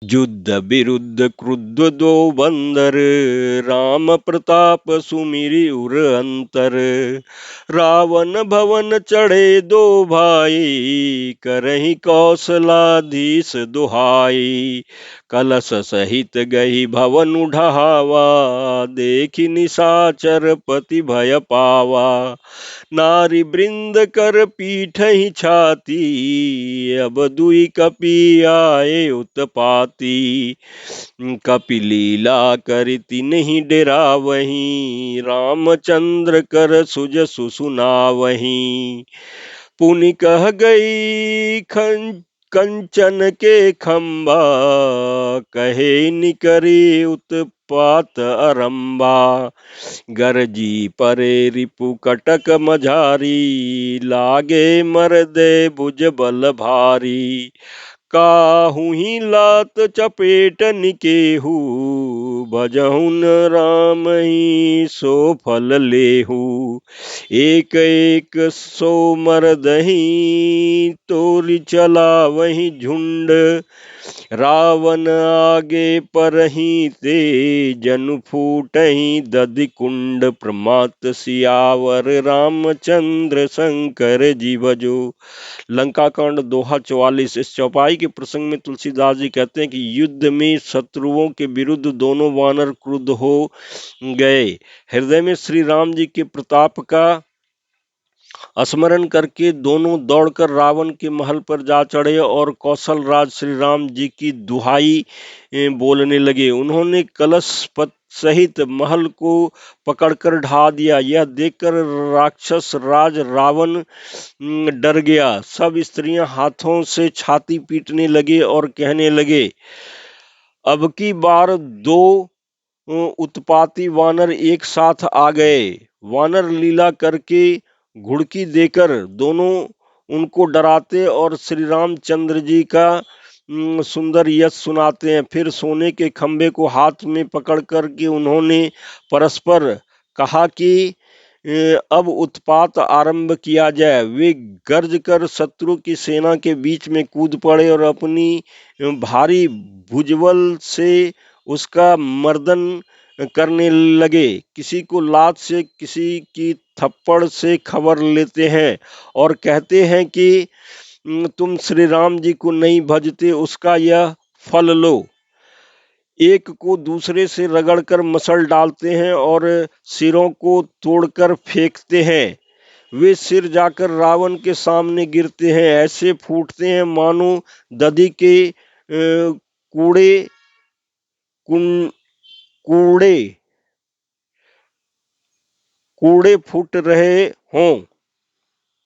युद्ध विरुद्ध क्रुद्ध दो बंदर, राम प्रताप सुमिरि उर अंतर। रावण भवन चढ़े दो भाई, करहि कौशलाधीश दुहाई। कलश सहित गई भवन ढहावा, देखि निशाचर पति भय पावा। नारी वृंद कर पीठहि छाती, अब दुई कपि आए उत्पाती। कपि लीला करि तिन्हि डेरावहीं, रामचंद्र कर सुज सुसुनावहीं। पुनि कह गई कंचन के खंबा, कहे निकरी उत्पात अरंबा। गरजी परे रिपु कटक मझारी, लागे मरदे भुज बल भारी। काहू ही लात चपेट निकेहू, भजहु न राम ही सो फल लेहू। एक एक सो मरदही, तोरि चला वही झुंड। रावण आगे परही ते, जनु फूटहि दधि कुंड। प्रमात सियावर रामचंद्र शंकर जी भजो। लंका कांड दोहा 44। इस चौपाई के प्रसंग में तुलसीदास जी कहते हैं कि युद्ध में शत्रुओं के विरुद्ध दोनों वानर क्रुद्ध हो गए। हृदय में श्री राम जी के प्रताप का स्मरण करके दोनों दौड़कर रावण के महल पर जा चढ़े और कौशल राज श्री राम जी की दुहाई बोलने लगे। उन्होंने कलश पत सहित महल को पकड़कर ढा दिया। यह देखकर राक्षस राज रावण डर गया। सब स्त्रियां हाथों से छाती पीटने लगे और कहने लगे, अब की बार दो उत्पाती वानर एक साथ आ गए। वानर लीला करके घुड़की देकर दोनों उनको डराते और श्री रामचंद्र जी का सुंदर यश सुनाते हैं। फिर सोने के खंबे को हाथ में पकड़ कर के उन्होंने परस्पर कहा कि अब उत्पात आरंभ किया जाए। वे गर्ज कर शत्रु की सेना के बीच में कूद पड़े और अपनी भारी भुजबल से उसका मर्दन करने लगे। किसी को लात से, किसी की थप्पड़ से खबर लेते हैं और कहते हैं कि तुम श्री राम जी को नहीं भजते, उसका यह फल लो। एक को दूसरे से रगड़कर मसल डालते हैं और सिरों को तोड़कर फेंकते हैं। वे सिर जाकर रावण के सामने गिरते हैं, ऐसे फूटते हैं मानो दधि के कूड़े कूड़े कूड़े फूट रहे हों।